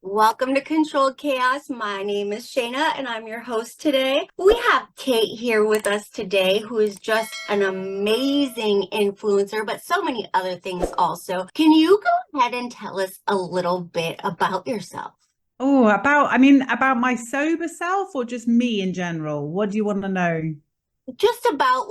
Welcome to Controlled Chaos. My name is Shana and I'm your host today. We have Kate here with us today, who is just an amazing influencer, but so many other things also. Can you go ahead and tell us a little bit about yourself? Oh, about my sober self or just me in general? What do you want to know? Just about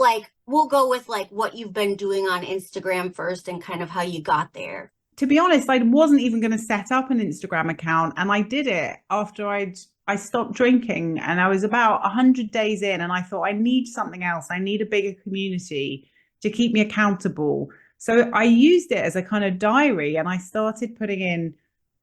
we'll go with what you've been doing on Instagram first and kind of how you got there. To be honest, I wasn't even going to set up an Instagram account, and I did it after I stopped drinking, and I was about 100 days in, and I thought I need something else. I need a bigger community to keep me accountable. So I used it as a kind of diary, and I started putting in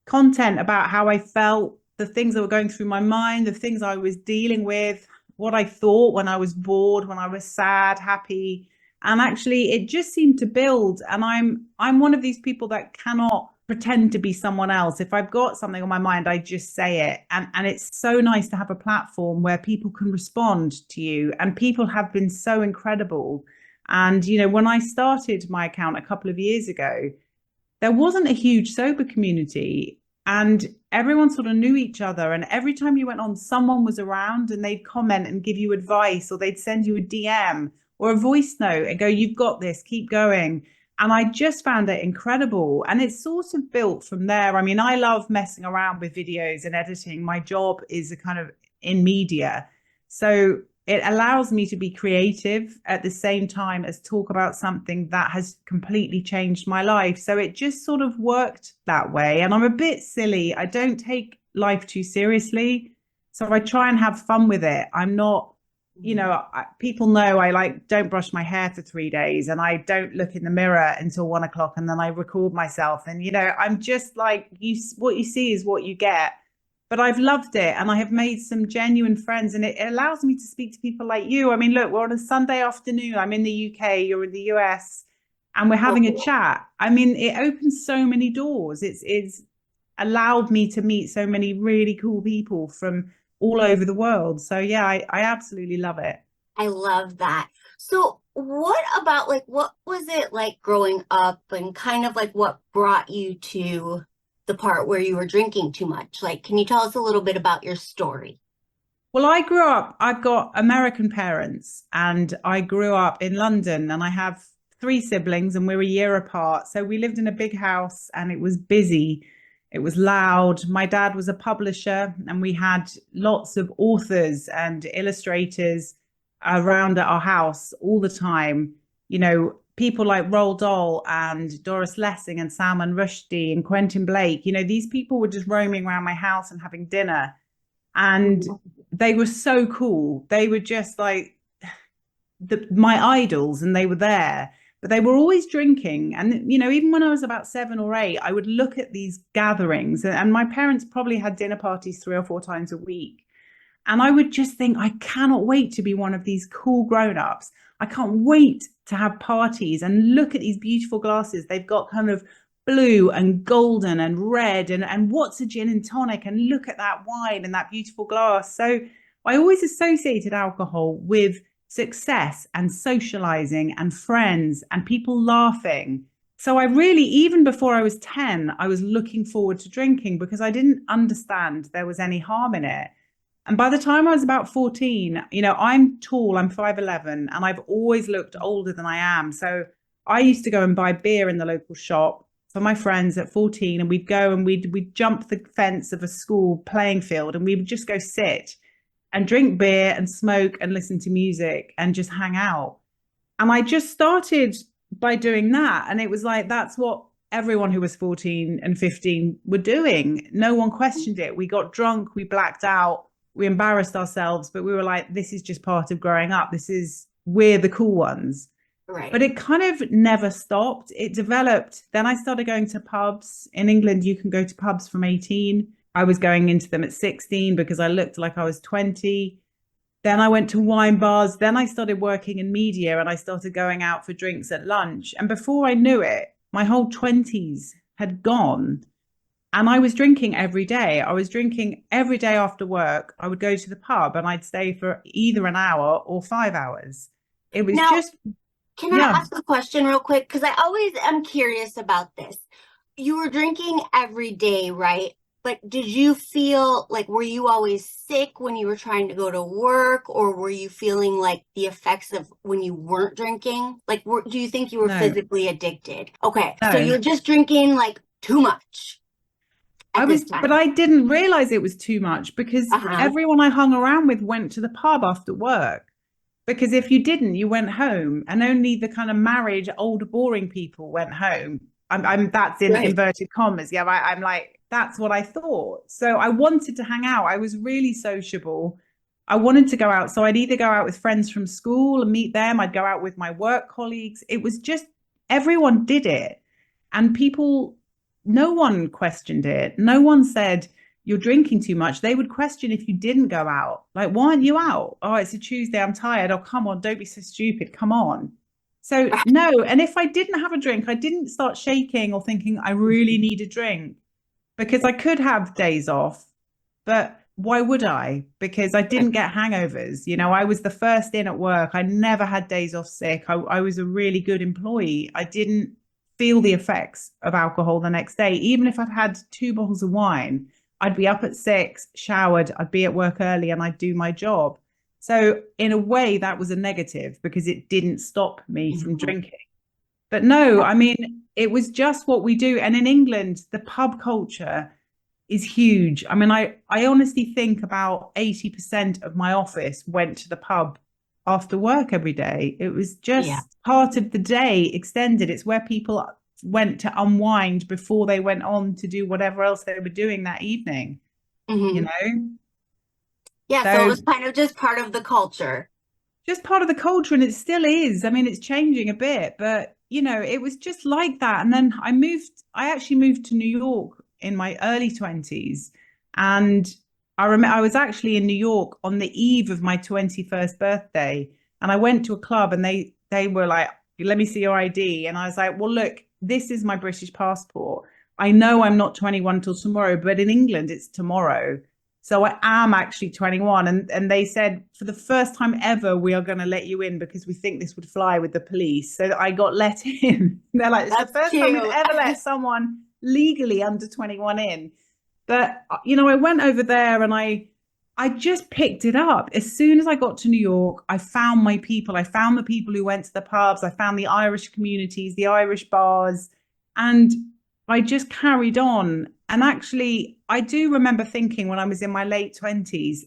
content about how I felt, the things that were going through my mind, the things I was dealing with, what I thought when I was bored, when I was sad, happy. And actually it just seemed to build. And I'm one of these people that cannot pretend to be someone else. If I've got something on my mind, I just say it. And it's so nice to have a platform where people can respond to you. And people have been so incredible. And when I started my account a couple of years ago, there wasn't a huge sober community, and everyone sort of knew each other, and every time you went on, someone was around and they'd comment and give you advice, or they'd send you a DM or a voice note and go, you've got this, keep going. And I just found it incredible, and it's sort of built from there. I mean, I love messing around with videos and editing. My job is a kind of in media, so it allows me to be creative at the same time as talk about something that has completely changed my life. So it just sort of worked that way. And I'm a bit silly. I don't take life too seriously. So I try and have fun with it. I'm not, people know I don't brush my hair for 3 days, and I don't look in the mirror until 1 o'clock, and then I record myself. And, I'm just like, what you see is what you get. But I've loved it, and I have made some genuine friends, and it allows me to speak to people like you. I mean, look, we're on a Sunday afternoon. I'm in the UK, you're in the US, and we're having a chat. I mean, it opens so many doors. It's allowed me to meet so many really cool people from all over the world. So yeah, I absolutely love it. I love that. So, what about what was it like growing up and kind of what brought you to the part where you were drinking too much? Like, can you tell us a little bit about your story? Well, I've got American parents, and I grew up in London, and I have three siblings, and we're a year apart. So we lived in a big house, and it was busy. It was loud. My dad was a publisher, and we had lots of authors and illustrators around at our house all the time. People like Roald Dahl and Doris Lessing and Salman Rushdie and Quentin Blake. These people were just roaming around my house and having dinner, and they were so cool. They were just like my idols, and they were there, but they were always drinking. And even when I was about 7 or 8, I would look at these gatherings, and my parents probably had dinner parties 3 or 4 times a week, and I would just think, I cannot wait to be one of these cool grown-ups. I can't wait to have parties and look at these beautiful glasses. They've got kind of blue and golden and red, and what's a gin and tonic, and look at that wine and that beautiful glass. So I always associated alcohol with success and socializing and friends and people laughing. So I really, even before I was 10, I was looking forward to drinking because I didn't understand there was any harm in it. And by the time I was about 14, I'm tall, I'm 5'11", and I've always looked older than I am. So I used to go and buy beer in the local shop for my friends at 14, and we'd go and we'd jump the fence of a school playing field, and we would just go sit and drink beer and smoke and listen to music and just hang out. And I just started by doing that. And it was like, that's what everyone who was 14 and 15 were doing. No one questioned it. We got drunk, we blacked out, we embarrassed ourselves, but we were like, this is just part of growing up. We're the cool ones. Right. But it kind of never stopped. It developed. Then I started going to pubs. In England, you can go to pubs from 18. I was going into them at 16 because I looked like I was 20. Then I went to wine bars. Then I started working in media, and I started going out for drinks at lunch. And before I knew it, my whole 20s had gone. And I was drinking every day. I was drinking every day after work. I would go to the pub and I'd stay for either an hour or 5 hours. It was Now, just, can I yeah. ask a question real quick? Because I always am curious about this. You were drinking every day, right? But did you feel like, were you always sick when you were trying to go to work, or were you feeling like the effects of when you weren't drinking? Like, do you think you were No, physically addicted? Okay, so no. you're just drinking like too much I at was, this but time. I didn't realize it was too much because Uh-huh. everyone I hung around with went to the pub after work. Because if you didn't, you went home, and only the kind of married, older, boring people went home. I'm that's in Right. inverted commas. Yeah, I'm like, that's what I thought. So I wanted to hang out. I was really sociable. I wanted to go out. So I'd either go out with friends from school and meet them, I'd go out with my work colleagues. It was just everyone did it. And people, no one questioned it. No one said, you're drinking too much. They would question if you didn't go out. Like, why aren't you out? Oh, it's a Tuesday. I'm tired. Oh, come on. Don't be so stupid. Come on. So, no. And if I didn't have a drink, I didn't start shaking or thinking, I really need a drink because I could have days off. But why would I? Because I didn't get hangovers. You know, I was the first in at work. I never had days off sick. I was a really good employee. I didn't feel the effects of alcohol the next day. Even if I'd had 2 bottles of wine, I'd be up at 6, showered, I'd be at work early, and I'd do my job. So, in a way, that was a negative because it didn't stop me from Mhm. drinking. But no, I mean, it was just what we do. And in England, the pub culture is huge. I mean, I honestly think about 80% of my office went to the pub after work every day. It was Yeah. just part of the day extended. It's where people went to unwind before they went on to do whatever else they were doing that evening, you Hmm. know? Yeah, so it So was kind of just part of the culture. just part of the culture, and it still is. I mean, it's changing a bit, but you know, it was just like that. And then I actually moved to New York in my early 20s. And I remember I was actually in New York on the eve of my 21st birthday. And I went to a club, and they were like, let me see your ID. And I was like, well, look, this is my British passport. I know I'm not 21 till tomorrow, but in England it's tomorrow. So I am actually 21. And they said, for the first time ever, we are going to let you in because we think this would fly with the police. So I got let in. They're like, it's the That's first time we've cute. ever let someone legally under 21 in. But, you know, I went over there and I just picked it up. As soon as I got to New York, I found my people. I found the people who went to the pubs. I found the Irish communities, the Irish bars. And I just carried on. And actually, I do remember thinking when I was in my late 20s,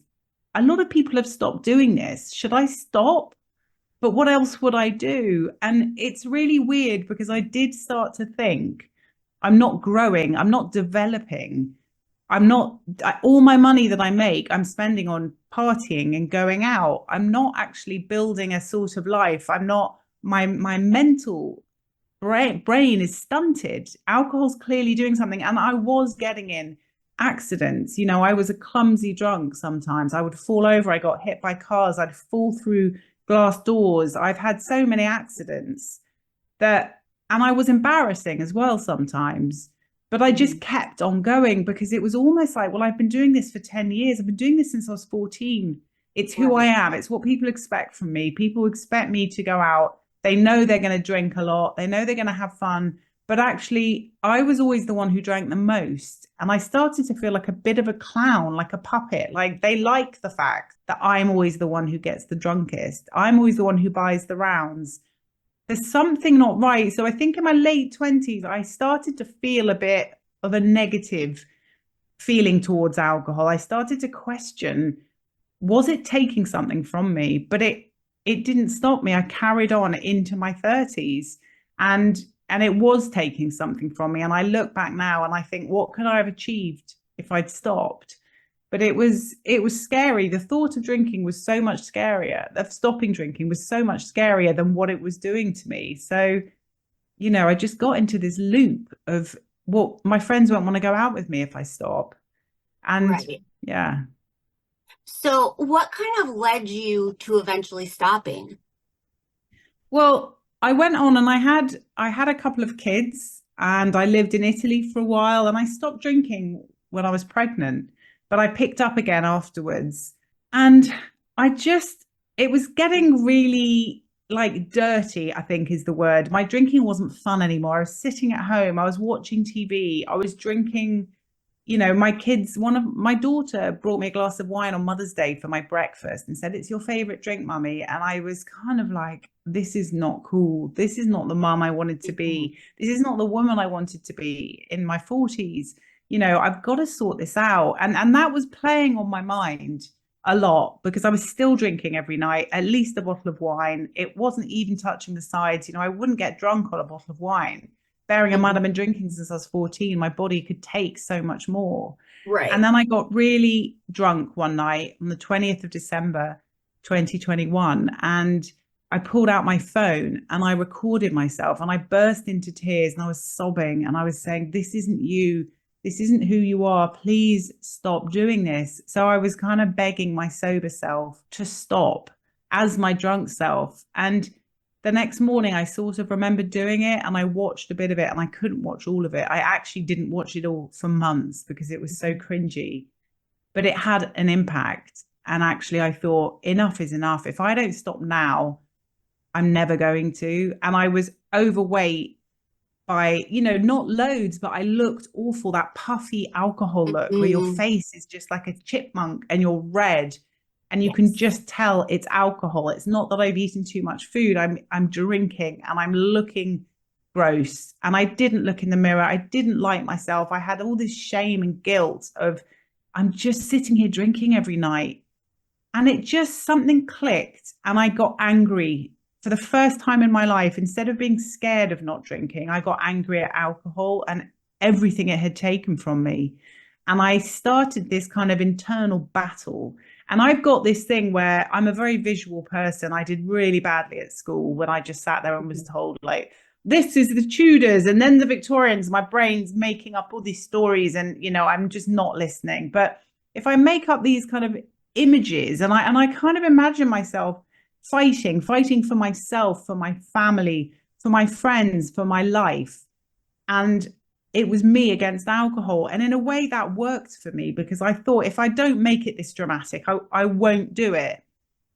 a lot of people have stopped doing this. Should I stop? But what else would I do? And it's really weird because I did start to think I'm not growing, I'm not developing. I'm not, all my money that I make, I'm spending on partying and going out. I'm not actually building a sort of life. I'm not, my mental brain is stunted. Alcohol's clearly doing something. And I was getting in accidents. You know, I was a clumsy drunk sometimes. I would fall over. I got hit by cars. I'd fall through glass doors. I've had so many accidents that, and I was embarrassing as well sometimes. But I just Mhm. kept on going because it was almost like, well, I've been doing this for 10 years. I've been doing this since I was 14. It's who I Right. am. It's what people expect from me. People expect me to go out. They know they're going to drink a lot. They know they're going to have fun. But actually, I was always the one who drank the most. And I started to feel like a bit of a clown, like a puppet. Like they like the fact that I'm always the one who gets the drunkest. I'm always the one who buys the rounds. There's something not right. So I think in my late 20s, I started to feel a bit of a negative feeling towards alcohol. I started to question, was it taking something from me? But it didn't stop me. I carried on into my 30s, and it was taking something from me. And I look back now and I think, what could I have achieved if I'd stopped? But it was scary. The thought of drinking was so much scarier. Of stopping drinking was so much scarier than what it was doing to me. So, you know, I just got into this loop of what my friends won't want to go out with me if I stop. And Right. yeah. So what kind of led you to eventually stopping? Well, I went on and I had a couple of kids, and I lived in Italy for a while, and I stopped drinking when I was pregnant, but I picked up again afterwards. And I just it was getting really like dirty, I think is the word. My drinking wasn't fun anymore. I was sitting at home, I was watching TV, I was drinking, my kids, one of my daughter brought me a glass of wine on Mother's Day for my breakfast and said, "It's your favorite drink, mummy." And I was kind of like, this is not cool. This is not the mum I wanted to be. This is not the woman I wanted to be in my 40s. I've got to sort this out. And that was playing on my mind a lot because I was still drinking every night, at least a bottle of wine. It wasn't even touching the sides. I wouldn't get drunk on a bottle of wine. Bearing in mind, I've been drinking since I was 14. My body could take so much more. And Right. then I got really drunk one night on the 20th of December, 2021. And I pulled out my phone and I recorded myself and I burst into tears and I was sobbing and I was saying, "This isn't you. This isn't who you are. Please stop doing this." So I was kind of begging my sober self to stop as my drunk self. And the next morning, I sort of remembered doing it and I watched a bit of it and I couldn't watch all of it. I actually didn't watch it all for months because it was so cringy, but it had an impact. And actually, I thought, enough is enough. If I don't stop now, I'm never going to. And I was overweight by, not loads, but I looked awful. That puffy alcohol look where your face is just like a chipmunk and you're red and you can just tell it's alcohol. It's not that I've eaten too much food. I'm drinking and I'm looking gross. And I didn't look in the mirror. I didn't like myself. I had all this shame and guilt of I'm just sitting here drinking every night. And it just something clicked and I got angry for the first time in my life. Instead of being scared of not drinking, I got angry at alcohol and everything it had taken from me. And I started this kind of internal battle. And I've got this thing where I'm a very visual person. I did really badly at school when I just sat there and was told, like, this is the Tudors and then the Victorians. My brain's making up all these stories and, I'm just not listening. But if I make up these kind of images and I kind of imagine myself fighting for myself, for my family, for my friends, for my life. And it was me against alcohol. And in a way that worked for me because I thought if I don't make it this dramatic, I won't do it.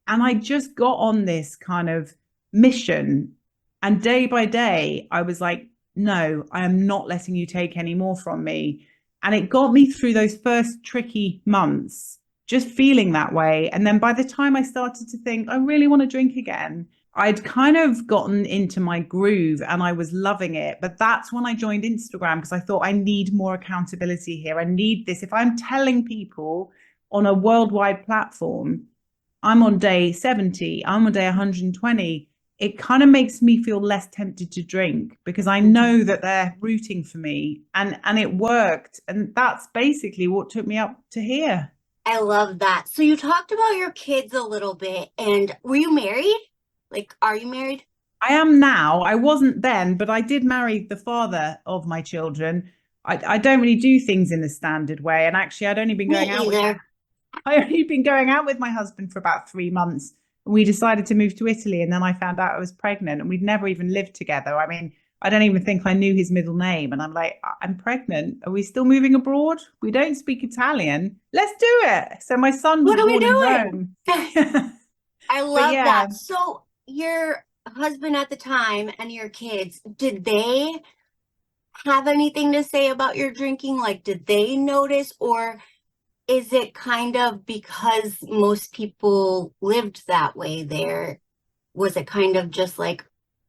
And I just got on this kind of mission. And day by day, I was like, no, I am not letting you take any more from me. And it got me through those first tricky months, just feeling that way. And then by the time I started to think, I really want to drink again, I'd kind of gotten into my groove and I was loving it. But that's when I joined Instagram because I thought I need more accountability here. I need this. If I'm telling people on a worldwide platform, I'm on day 70, I'm on day 120, it kind of makes me feel less tempted to drink because I know that they're rooting for me and it worked. And that's basically what took me up to here. I love that. So you talked about your kids a little bit, and were you married? Like, are you married? I am now. I wasn't then, but I did marry the father of my children. I don't really do things in the standard way. And actually, I'd only been Me going out with either. I only been going out with my husband for about 3 months. We decided to move to Italy, and then I found out I was pregnant, and we'd never even lived together. I mean, I don't even think I knew his middle name. And I'm like, I'm pregnant. Are we still moving abroad? We don't speak Italian. Let's do it. So my son was What are we born in doing? Rome. I But love yeah, that. So your husband at the time and your kids, did they have anything to say about your drinking? Like, did they notice, or is it kind of because most people lived that way there? Was it kind of just like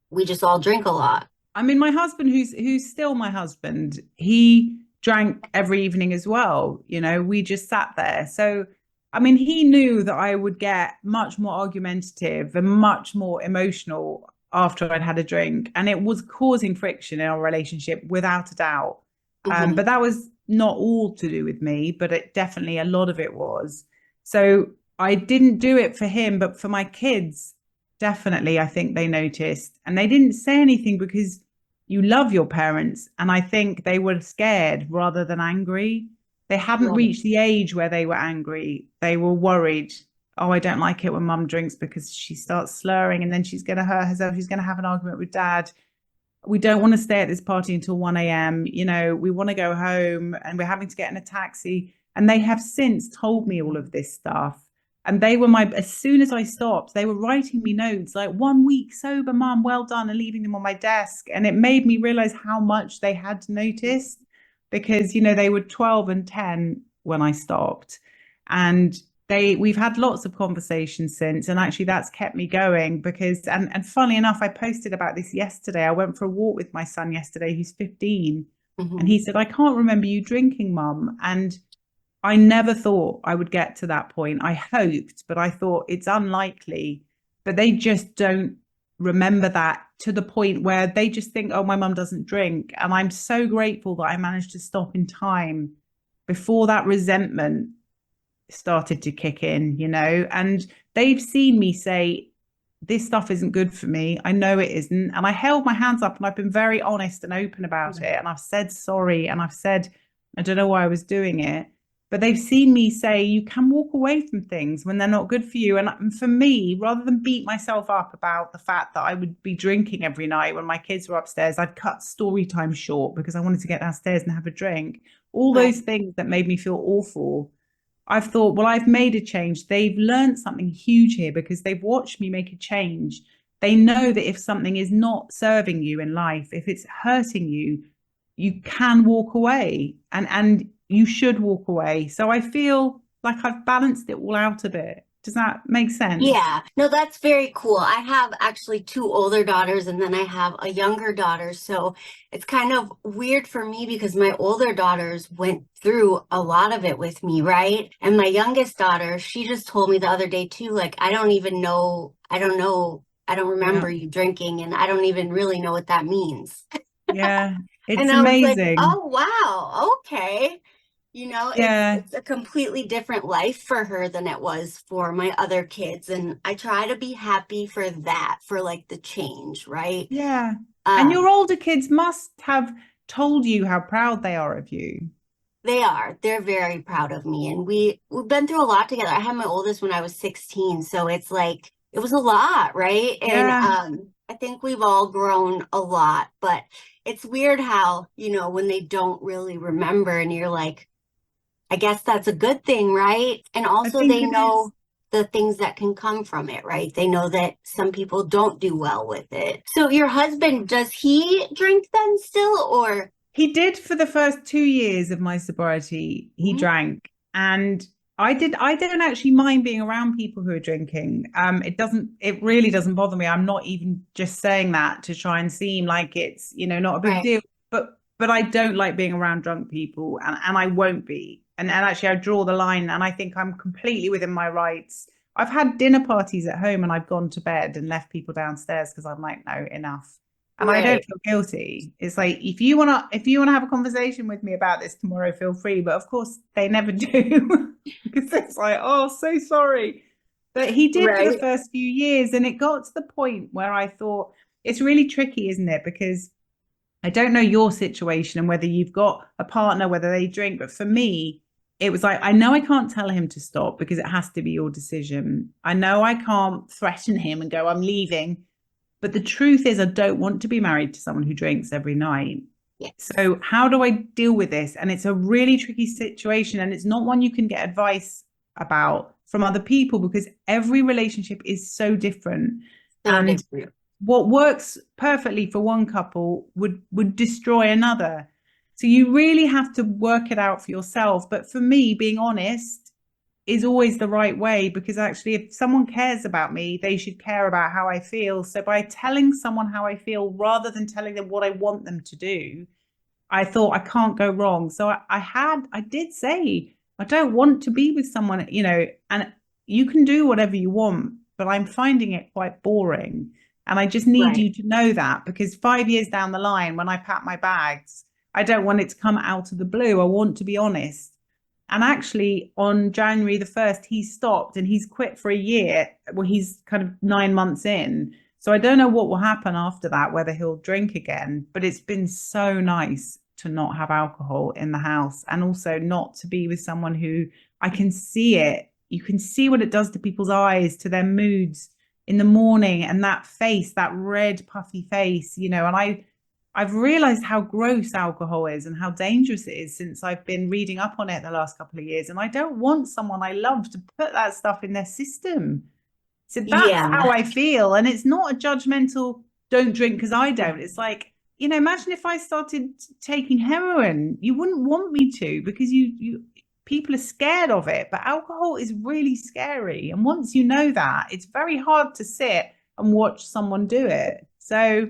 we just all drink a lot? I mean, my husband, who's still my husband, he drank every evening as well. We just sat there. So, I mean, he knew that I would get much more argumentative and much more emotional after I'd had a drink, and it was causing friction in our relationship without a doubt. Mhm. But that was not all to do with me, but it definitely a lot of it was. So I didn't do it for him, but for my kids, definitely, I think they noticed, and they didn't say anything because you love your parents. And I think they were scared rather than angry. They hadn't Right. reached the age where they were angry. They were worried. Oh, I don't like it when mum drinks because she starts slurring and then she's going to hurt herself. She's going to have an argument with dad. We don't want to stay at this party until 1 a.m. We want to go home and we're having to get in a taxi. And they have since told me all of this stuff. And they were as soon as I stopped, they were writing me notes like 1 week sober, mum, well done, and leaving them on my desk. And it made me realize how much they had noticed. because, you know, they were 12 and 10 when I stopped. And we've had lots of conversations since, and actually that's kept me going because and funnily enough, I posted about this yesterday. I went for a walk with my son yesterday, who's 15, and he said, I can't remember you drinking, mum. And I never thought I would get to that point. I hoped, but I thought it's unlikely. But they just don't remember that to the point where they just think, oh, my mum doesn't drink. And I'm so grateful that I managed to stop in time before that resentment started to kick in, you know. And they've seen me say, this stuff isn't good for me. I know it isn't. And I held my hands up and I've been very honest and open about it. And I've said sorry. And I've said, I don't know why I was doing it. But they've seen me say, you can walk away from things when they're not good for you. And for me, rather than beat myself up about the fact that I would be drinking every night when my kids were upstairs, I'd cut story time short because I wanted to get downstairs and have a drink. All those things that made me feel awful. I've thought, well, I've made a change. They've learned something huge here because they've watched me make a change. They know that if something is not serving you in life, if it's hurting you, you can walk away and you should walk away. So I feel like I've balanced it all out a bit. Does that make sense? Yeah, no, that's very cool. I have actually two older daughters and then I have a younger daughter. So it's kind of weird for me because my older daughters went through a lot of it with me, right? And my youngest daughter, she just told me the other day too, like, I don't even know, I don't know, I don't remember you drinking and I don't even really know what that means. Yeah, And it's I was like, amazing. oh, wow, okay. You know, Yeah. it's a completely different life for her than it was for my other kids. And I try to be happy for that, for like the change, right? Yeah. And your Um, older kids must have told you how proud they are of you. they are. They're very proud of me. And we've been through a lot together. I had my oldest when I was 16, so it's like it was a lot, right? And Yeah. I think we've all grown a lot, but it's weird how, you know, when they don't really remember and you're like, I guess that's a good thing, right? And I also think they it is. know the things that can come from it, right? They know that some people don't do well with it. So your husband, does he drink then still or? He did for the first 2 years of my sobriety. He Mhm. drank, and I don't actually mind being around people who are drinking. It really doesn't bother me. I'm not even just saying that to try and seem like it's, you know, not a big Right, deal. But I don't like being around drunk people, and I won't be. And actually I draw the line, and I think I'm completely within my rights. I've had dinner parties at home and I've gone to bed and left people downstairs because I'm like, no, enough. And I don't right, feel guilty. It's like if you wanna have a conversation with me about this tomorrow, feel free. But of course they never do because it's like, oh, so sorry. But he did for the right. first few years, and it got to the point where I thought it's really tricky, isn't it? Because I don't know your situation and whether you've got a partner, whether they drink, but for me, it was like, I know I can't tell him to stop because it has to be your decision. I know I can't threaten him and go, I'm leaving. But the truth is, I don't want to be married to someone who drinks every night. Yes, So, how do I deal with this? And it's a really tricky situation. And it's not one you can get advice about from other people because every relationship is so different. so And different. what works perfectly for one couple would destroy another. So you really have to work it out for yourself. But for me, being honest is always the right way because actually if someone cares about me, they should care about how I feel. So by telling someone how I feel rather than telling them what I want them to do, I thought I can't go wrong. So I did say, I don't want to be with someone, you know, and you can do whatever you want, but I'm finding it quite boring. And I just need Right. you to know that because 5 years down the line, when I pack my bags, I don't want it to come out of the blue. I want to be honest. And actually, on January the 1st, he stopped and he's quit for a year. Well, he's kind of 9 months in. So I don't know what will happen after that, whether he'll drink again, but it's been so nice to not have alcohol in the house and also not to be with someone who I can see it. You can see what it does to people's eyes, to their moods in the morning and that face, that red puffy face, you know, and I've realized how gross alcohol is and how dangerous it is since I've been reading up on it the last couple of years. And I don't want someone I love to put that stuff in their system. So that's Yeah. how I feel. And it's not a judgmental, don't drink because I don't. It's like, you know, imagine if I started taking heroin. You wouldn't want me to, because you people are scared of it. But alcohol is really scary. And once you know that, it's very hard to sit and watch someone do it. So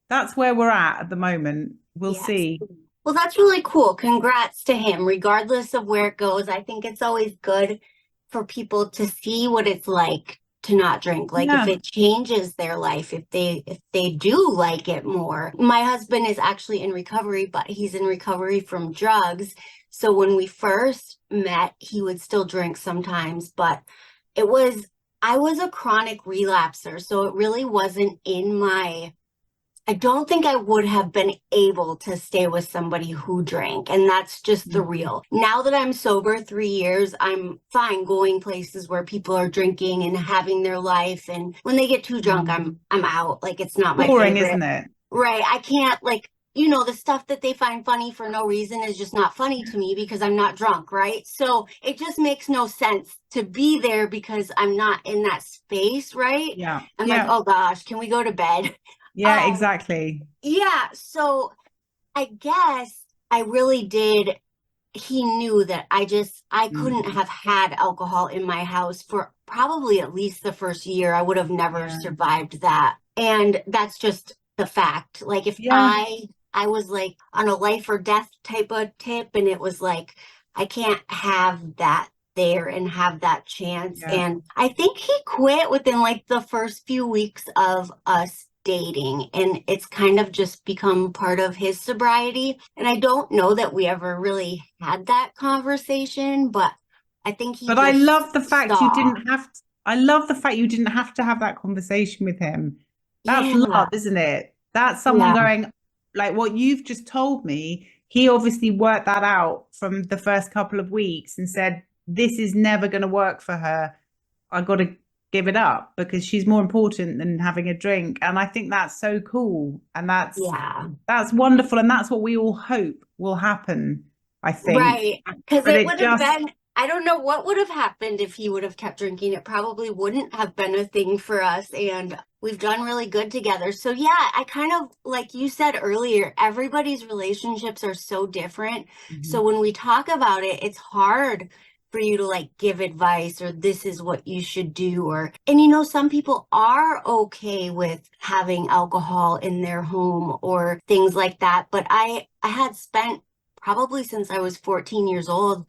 that's where we're at the moment. We'll Yes. see. Well, that's really cool. Congrats to him, regardless of where it goes. I think it's always good for people to see what it's like to not drink. Like if Yeah. it changes their life, if they do like it more. My husband is actually in recovery, but he's in recovery from drugs. So when we first met, he would still drink sometimes, but it was I was a chronic relapser, so it really wasn't in my I don't think I would have been able to stay with somebody who drank. And that's just the Mhm. real. Now that I'm sober 3 years, I'm fine going places where people are drinking and having their life. And when they get too drunk, Mm. I'm out. Like it's not my Boring, favorite. isn't it? Right. I can't like the stuff that they find funny for no reason is just not funny to me because I'm not drunk, right? So it just makes no sense to be there because I'm not in that space, right? Yeah. I'm like, Yeah. oh gosh, can we go to bed? Yeah, Um, exactly. yeah, so I guess I really did. He knew that I couldn't Mm. have had alcohol in my house for probably at least the first year. I would have never Yeah. survived that. And that's just the fact. Like if Yeah. I was like on a life or death type of tip and it was like I can't have that there and have that chance. Yeah. And I think he quit within like the first few weeks of us dating, and it's kind of just become part of his sobriety. And I don't know that we ever really had that conversation, but I think he But I just love the fact you saw. didn't have to, I love the fact you didn't have to have that conversation with him. That's Yeah, love, isn't it? That's someone yeah, going, like what you've just told me. He obviously worked that out from the first couple of weeks and said, this is never going to work for her. I got to give it up because she's more important than having a drink. And I think that's so cool. And yeah. that's wonderful. And that's what we all hope will happen, I think. Right. Because But it it would have just, been, I don't know what would have happened if he would have kept drinking. It probably wouldn't have been a thing for us. And we've done really good together. So, yeah, I kind of, like you said earlier, everybody's relationships are so different. So, Mhm. when we talk about it, it's hard for you to like give advice or this is what you should do. And some people are okay with having alcohol in their home or things like that. But I had spent probably since I was 14 years old.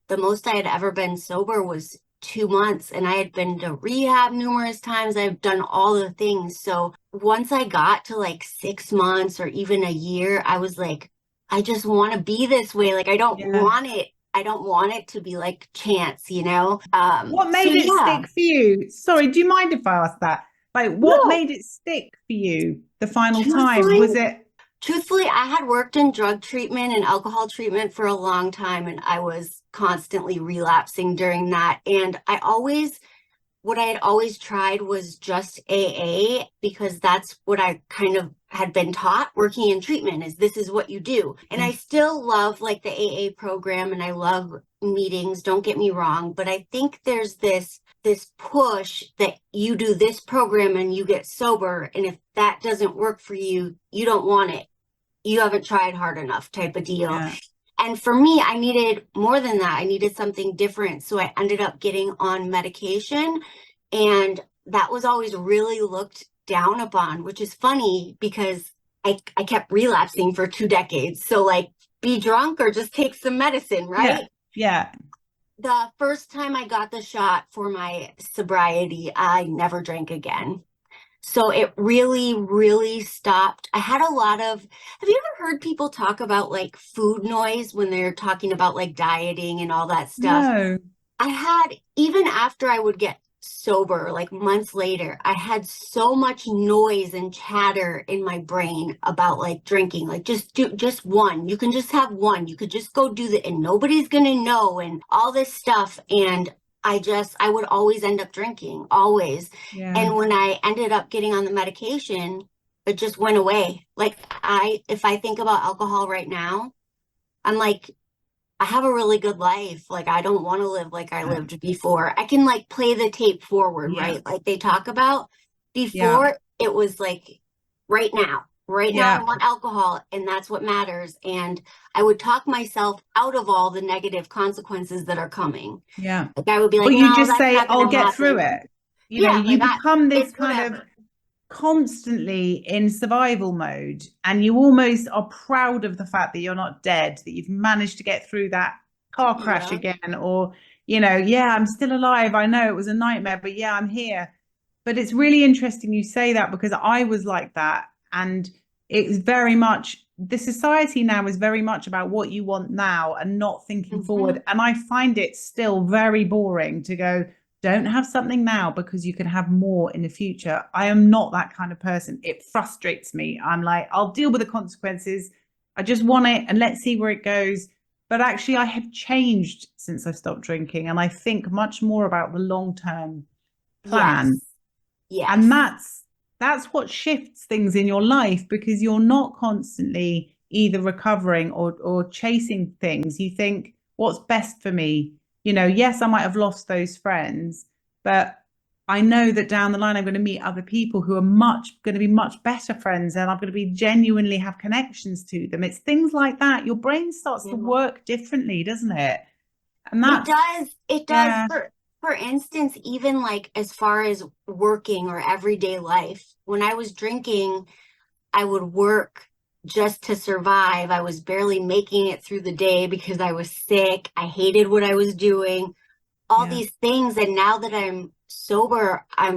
The most I had ever been sober was 2 months, and I had been to rehab numerous times. I've done all the things. So once I got to like 6 months or even a year, I was like, I just want to be this way. Like, I don't Yeah. want it. I don't want it to be like chance, you know? What So made it yeah, stick for you? Sorry, do you mind if I ask that? Like, what no, made it stick for you the final time? truthfully, Was it, Truthfully, I had worked in drug treatment and alcohol treatment for a long time, and I was constantly relapsing during that. And what I had always tried was just AA because that's what I kind of had been taught working in treatment is this is what you do. And I still love like the AA program and I love meetings, don't get me wrong, but I think there's this push that you do this program and you get sober, and if that doesn't work for you, you don't want it, you haven't tried hard enough type of deal. yeah, And for me, I needed more than that. I needed something different. So I ended up getting on medication. And that was always really looked down upon, which is funny because I kept relapsing for 2 decades. So, like, be drunk or just take some medicine, yeah, right? yeah. The first time I got the shot for my sobriety, I never drank again. So it really, really stopped. I had a lot of, have you ever heard people talk about like food noise when they're talking about like dieting and all that stuff? No, I had, even after I would get sober, like months later, I had so much noise and chatter in my brain about like drinking, like just do just one. You can just have one. You could just go do that and nobody's gonna know and all this stuff. And I would always end up drinking, always. yeah, And when I ended up getting on the medication, it just went away. Like if I think about alcohol right now, I'm like, I have a really good life. Like, I don't want to live like I yeah, lived before. I can like play the tape forward, yeah, right? Like they talk about yeah, before it was like right now. Right now, I Yeah. want alcohol, and that's what matters. And I would talk myself out of all the negative consequences that are coming. Yeah. Like I would be Or like, you no, just that's say, not I'll going to get through happen. it. You know, Yeah, you become this it's kind of whatever. constantly in survival mode, and you almost are proud of the fact that you're not dead, that you've managed to get through that car crash Yeah. again, or, you know, yeah, I'm still alive. I know it was a nightmare, but yeah, I'm here. But it's really interesting you say that, because I was like that. And it's very much, the society now is very much about what you want now and not thinking Hmm. forward. And I find it still very boring to go, don't have something now because you can have more in the future. I am not that kind of person. It frustrates me. I'm like, I'll deal with the consequences. I just want it and let's see where it goes. But actually, I have changed since I stopped drinking. And I think much more about the long term plan. Yes. And Yes. that's what shifts things in your life, because you're not constantly either recovering or chasing things. You think, what's best for me? You know, yes, I might have lost those friends, but I know that down the line I'm going to meet other people who are going to be much better friends, and I'm going to be genuinely have connections to them. It's things like that. Your brain starts to Yeah. work differently, doesn't it? And It that's, does. It does. yeah, For instance, even like as far as working or everyday life, when I was drinking, I would work just to survive. I was barely making it through the day because I was sick. I hated what I was doing, all yeah, these things. And now that I'm sober, I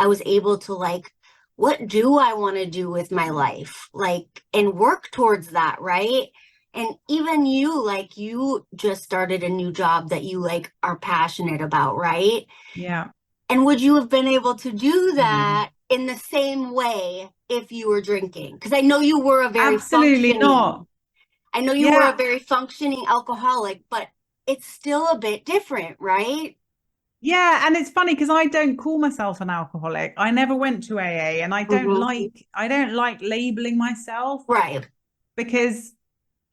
was able to like, what do I want to do with my life? Like, and work towards that, right? And even you, like, you just started a new job that you like are passionate about, right? yeah. And would you have been able to do No. that in the same way if you were drinking? Because I know you were a very Absolutely not. functioning, I know you were a Yeah. very functioning alcoholic, but it's still a bit different, right? Yeah, and it's funny because I don't call myself an alcoholic. I never went to AA, and Hmm. I don't like labeling myself, Right. because,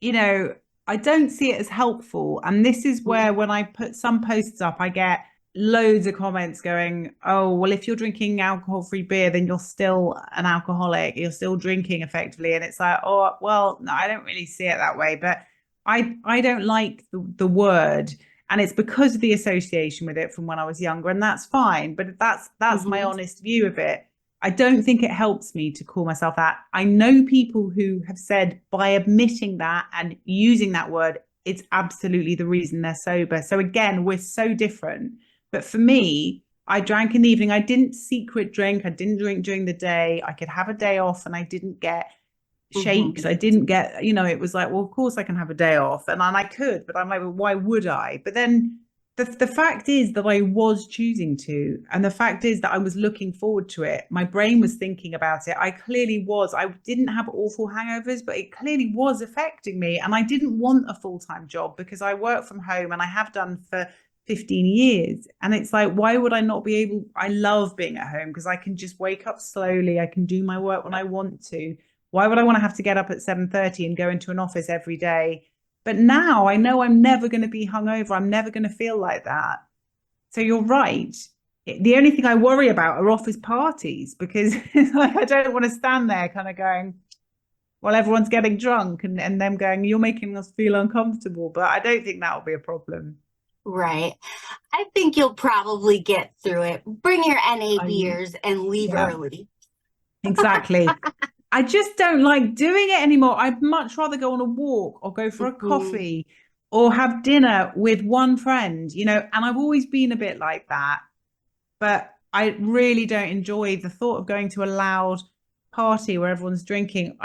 you know, I don't see it as helpful. And this is where, Mhm. when I put some posts up, I get loads of comments going, "Oh, well, if you're drinking alcohol-free beer, then you're still an alcoholic. You're still drinking effectively." And it's like, "Oh, well, no, I don't really see it that way." But I don't like the word, and it's because of the association with it from when I was younger, and that's fine. But that's my Mhm. honest view of it. I don't think it helps me to call myself that. I know people who have said by admitting that and using that word, it's absolutely the reason they're sober. So again, we're so different. But for me, I drank in the evening. I didn't secret drink. I didn't drink during the day. I could have a day off, and I didn't get shakes. Mhm. I didn't get, you know, it was like, well, of course I can have a day off. And I could, but I'm like, well, why would I? But then the fact is that I was choosing to. And the fact is that I was looking forward to it. My brain was thinking about it. I clearly was. I didn't have awful hangovers, but it clearly was affecting me. And I didn't want a full-time job because I work from home, and I have done for 15 years. And it's like, why would I not be able? I love being at home because I can just wake up slowly. I can do my work when I want to. Why would I want to have to get up at 7:30 and go into an office every day? But now I know I'm never going to be hungover. I'm never going to feel like that. So you're right. The only thing I worry about are office parties, because like, I don't want to stand there kind of going, well, everyone's getting drunk, and them going, you're making us feel uncomfortable. But I don't think that will be a problem. Right. I think you'll probably get through it. Bring your NA I, beers and leave yeah, early. exactly. I just don't like doing it anymore. I'd much rather go on a walk or go for a Mhm. coffee or have dinner with one friend, you know, and I've always been a bit like that. But I really don't enjoy the thought of going to a loud party where everyone's drinking.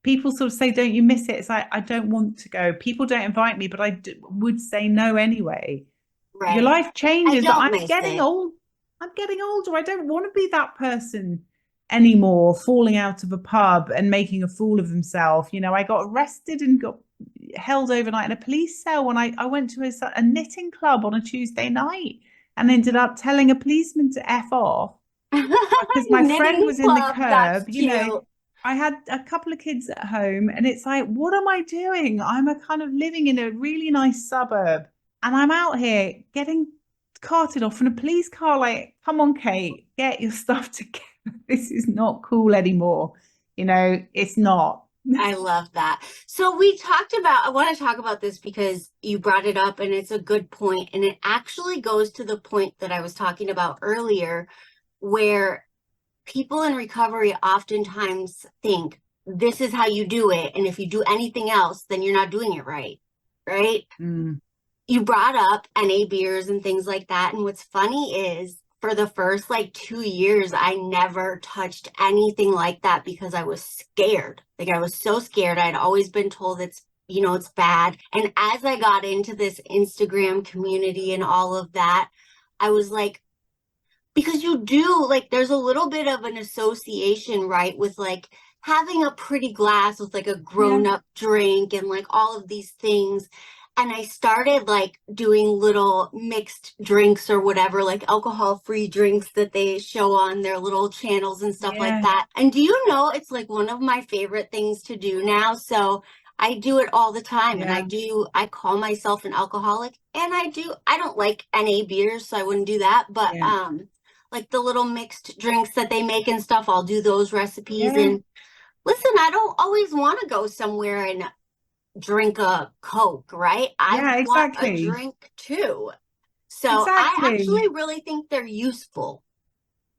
People sort of say, don't you miss it? It's like, I don't want to go. People don't invite me, but would say no anyway. Your Right. life I changes. don't miss it. I'm getting older. I don't want to be that person anymore, falling out of a pub and making a fool of himself. You know, I got arrested and got held overnight in a police cell when I went to a knitting club on a Tuesday night, and ended up telling a policeman to F off because my friend Knitting was in the club, that's curb. You know, cute. I had a couple of kids at home, and it's like, what am I doing? I'm a kind of living in a really nice suburb, and I'm out here getting carted off in a police car. Like, come on, Kate, get your stuff together. This is not cool anymore. It's not. I love that. So we talked about, I want to talk about this because you brought it up and it's a good point. And it actually goes to the point that I was talking about earlier, where people in recovery oftentimes think this is how you do it. And if you do anything else, then you're not doing it right. Right? Mm. You brought up NA beers and things like that. And what's funny is for the first like 2 years, I never touched anything like that because I was scared. Like I was so scared. I'd always been told it's bad. And as I got into this Instagram community and all of that, I was like, because you do, like, there's a little bit of an association, right, with like having a pretty glass with like a Yeah. grown-up drink and like all of these things. And I started like doing little mixed drinks or whatever, like alcohol-free drinks that they show on their little channels and stuff like Yeah. that. And do you know, it's like one of my favorite things to do now. So I do it all the time. And Yeah. I call myself an alcoholic, and I don't like NA beers, so I wouldn't do that. But Yeah. like the little mixed drinks that they make and stuff, I'll do those recipes. Yeah. And listen, I don't always want to go somewhere and drink a Coke, right? I Yeah, want a exactly. drink too. So I actually Exactly. really think they're useful.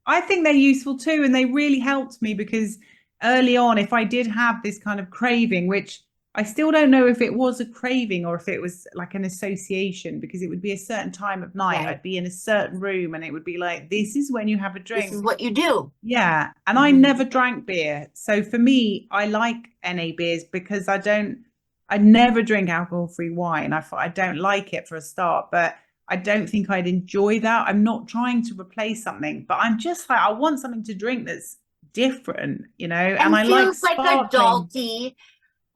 I think they're useful too, and they really helped me because early on, if I did have this kind of craving, which I still don't know if it was a craving or if it was like an association, because it would be a certain time of night. Right. I'd be in a certain room and it would be like, this is when you have a This is drink. what you do. Yeah. And I Mhm. never drank beer. So for me, I like NA beers because I never drink alcohol-free wine. I don't like it for a start, but I don't think I'd enjoy that. I'm not trying to replace something, but I'm just like, I want something to drink that's different, and And I like feels like sparkling. adulty.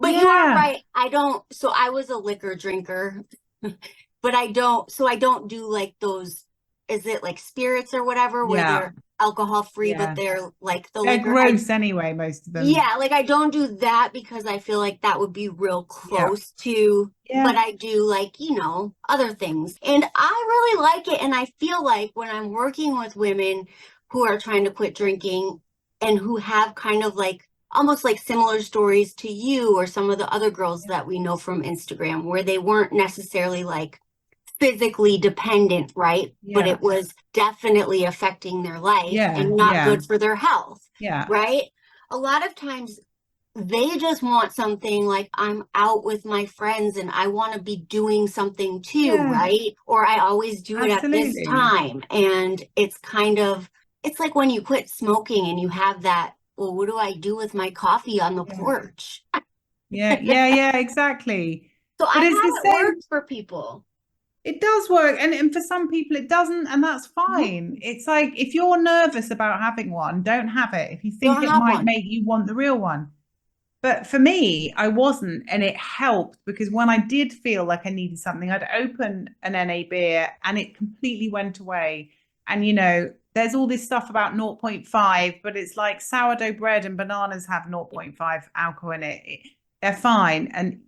But you are Yeah. right. So I was a liquor drinker, but I don't do like those, is it like spirits or whatever, where Yeah. they're alcohol free, but Yeah. they're like the They're liquor. gross anyway, most of them. Yeah, like I don't do that because I feel like that would be real Yeah. close to, but Yeah. I do like, other things. And I really like it. And I feel like when I'm working with women who are trying to quit drinking and who have kind of like almost like similar stories to you or some of the other girls that we know from Instagram, where they weren't necessarily like physically dependent, right? But Yeah. it was definitely affecting their life Yeah. and not Yeah. good for their health, Yeah. right? A lot of times they just want something like, I'm out with my friends and I want to be doing something too, Yeah. right? Or I always do it at this Absolutely. time. And it's like when you quit smoking and you have that, well, what do I do with my coffee on the Yeah. porch? Yeah. Yeah. Yeah. Exactly. So But I've it's had the it same. work for people. It does work. And for some people, it doesn't. And that's Mhm. fine. It's like if you're nervous about having one, don't have it. If you think Don't it have might one. make you want the real one. But for me, I wasn't. And it helped because when I did feel like I needed something, I'd open an NA beer and it completely went away. And, there's all this stuff about zero point 0.5, but it's like sourdough bread and bananas have zero point 0.5 alcohol in it. They're fine. And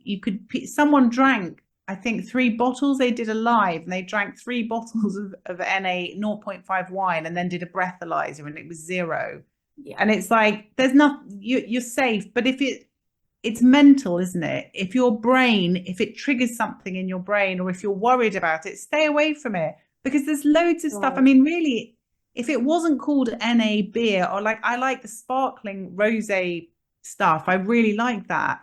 someone drank, I think, 3 bottles. They did a live and they drank 3 bottles of NA zero point 0.5 wine and then did a breathalyzer and it was zero. Yeah. And it's like, there's nothing, you're safe. But it's mental, isn't it? If it triggers something in your brain or if you're worried about it, stay away from it because there's loads of stuff. I Right. mean, really, if it wasn't called NA beer or like I like the sparkling rosé stuff, I really like that.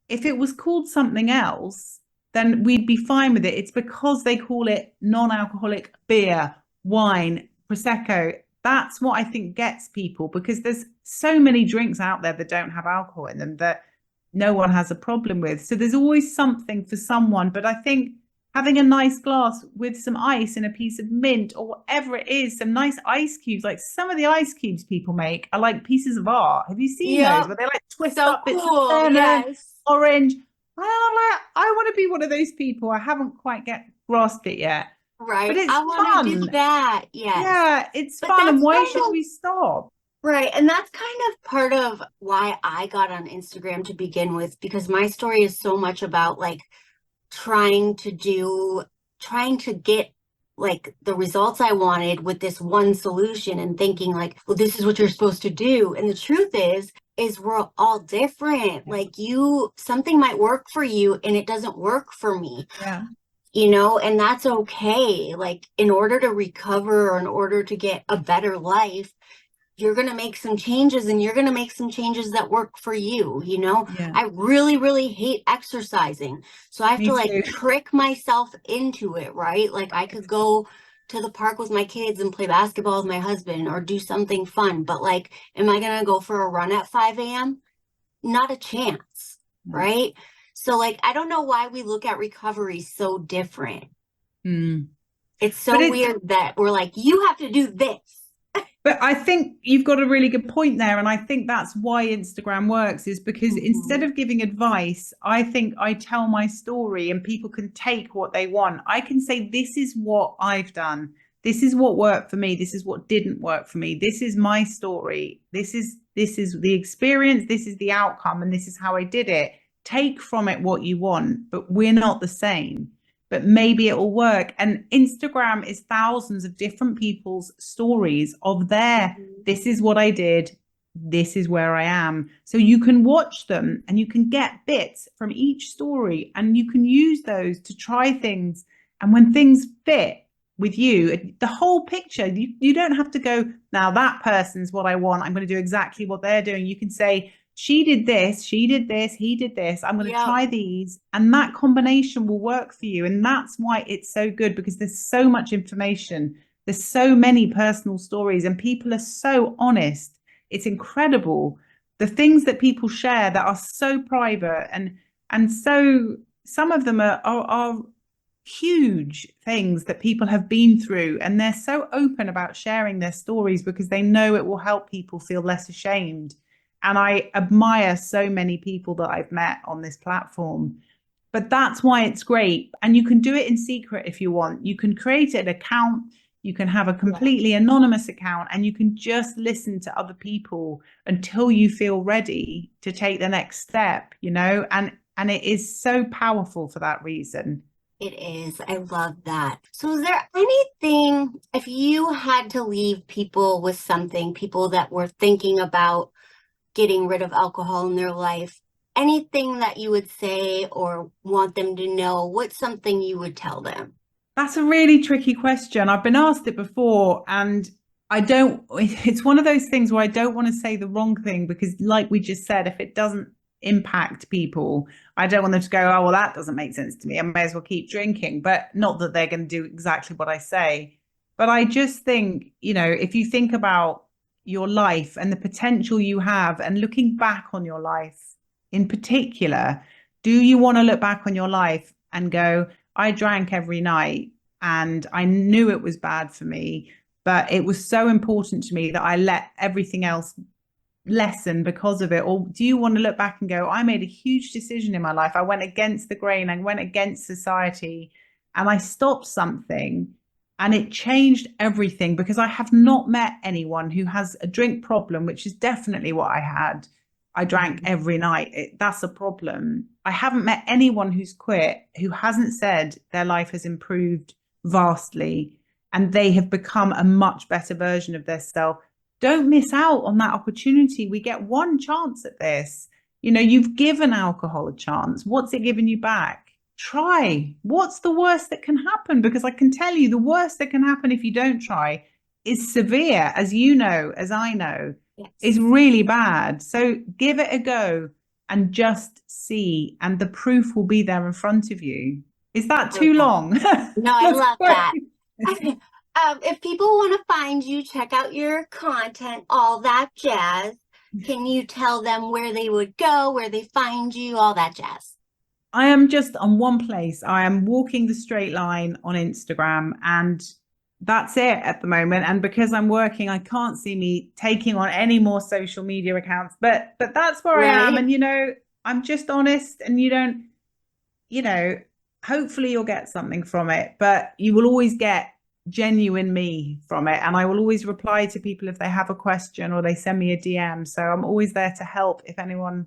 If it was called something else, then we'd be fine with it. It's because they call it non-alcoholic beer, wine, prosecco. That's what I think gets people because there's so many drinks out there that don't have alcohol in them that no one has a problem with. So there's always something for someone. But I think having a nice glass with some ice and a piece of mint or whatever it is, some nice ice cubes, like some of the ice cubes people make are like pieces of art. Have you seen those Yep. where they like twist So up bits of cool. lemon, Yes. orange? And I'm like, I want to be one of those people. I haven't quite get grasped it yet. But Right. it's I want to do fun. that. Yes. Yeah, it's But fun. And that's why kind should of we stop? right. And that's kind of part of why I got on Instagram to begin with, because my story is so much about like trying to do, trying to get like the results I wanted with this one solution and thinking like, well, this is what you're supposed to do. And the truth is, is we're all different. Yeah. Like something might work for you and it doesn't work for me, Yeah. and that's okay. Like in order to recover or in order to get a better life, you're going to make some changes and you're going to make some changes that work for you. Yeah. I really, really hate exercising. So I have Me to like too. trick myself into it, right? Like I could go to the park with my kids and play basketball with my husband or do something fun. But like, am I going to go for a run at 5 a.m.? Not a chance, No. right? So like, I don't know why we look at recovery so different. Mm. It's But so weird that we're like, you have to do this. But I think you've got a really good point there. And I think that's why Instagram works, is because instead Mhm. of giving advice, I think I tell my story and people can take what they want. I can say, this is what I've done. This is what worked for me. This is what didn't work for me. This is my story. This is the experience. This is the outcome. And this is how I did it. Take from it what you want, but we're not the same, but maybe it will work. And Instagram is thousands of different people's stories of Mhm. this is what I did, this is where I am. So you can watch them and you can get bits from each story and you can use those to try things. And when things fit with you, the whole picture, you don't have to go, now that person's what I want, I'm going to do exactly what they're doing. You can say, she did this, he did this, I'm going to Yep. try these, and that combination will work for you. And that's why it's so good, because there's so much information, there's so many personal stories, and people are so honest. It's incredible the things that people share that are so private, and so some of them are huge things that people have been through, and they're so open about sharing their stories because they know it will help people feel less ashamed. And I admire so many people that I've met on this platform. But that's why it's great. And you can do it in secret if you want. You can create an account, you can have a Yeah. completely anonymous account, and you can just listen to other people until you feel ready to take the next step, and it is so powerful for that reason. It is. I love that. So, is there anything, if you had to leave people with something, people that were thinking about getting rid of alcohol in their life, anything that you would say or want them to know, what's something you would tell them? That's a really tricky question. I've been asked it before, and it's one of those things where I don't want to say the wrong thing because, like we just said, if it doesn't impact people, I don't want them to go, oh, well, that doesn't make sense to me. I may as well keep drinking. But not that they're going to do exactly what I say. But I just think, if you think about your life and the potential you have, and looking back on your life in particular, do you want to look back on your life and go, I drank every night and I knew it was bad for me, but it was so important to me that I let everything else lessen because of it? Or do you want to look back and go, I made a huge decision in my life. I went against the grain, I went against society, and I stopped something and it changed everything, because I have not met anyone who has a drink problem, which is definitely what I had. I drank every night. That's a problem. I haven't met anyone who's quit who hasn't said their life has improved vastly and they have become a much better version of themselves. Don't miss out on that opportunity. We get one chance at this. You've given alcohol a chance. What's it given you back? Try. What's the worst that can happen? Because I can tell you, the worst that can happen if you don't try is severe, as you know, as I know, is Yes. really bad. So give it a go and just see, and the proof will be there in front of you. Is that I love too that. long? No, I That's love that. great. If people want to find you, check out your content, all that jazz, can you tell them where they would go, where they find you, all that jazz? I am just on one place. I am walking the straight line on Instagram, and that's it at the moment. And because I'm working, I can't see me taking on any more social media accounts. But that's where I am. Right? And I'm just honest, and you don't, you know, hopefully you'll get something from it, but you will always get genuine me from it. And I will always reply to people if they have a question or they send me a DM. So I'm always there to help if anyone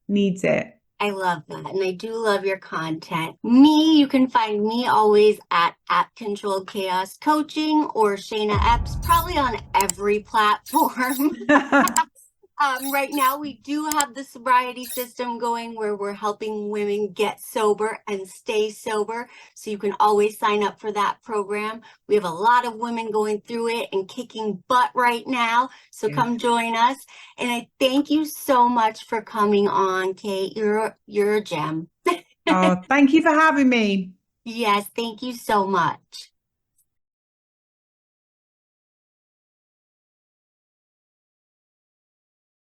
needs it. I love that. And I do love your content. Me, you can find me always at Controlled Chaos Coaching or Shana Epps, probably on every platform. Right now, we do have the sobriety system going where we're helping women get sober and stay sober. So you can always sign up for that program. We have a lot of women going through it and kicking butt right now. So Yes. come join us. And I thank you so much for coming on, Kate. You're a gem. Oh, thank you for having me. Yes, thank you so much.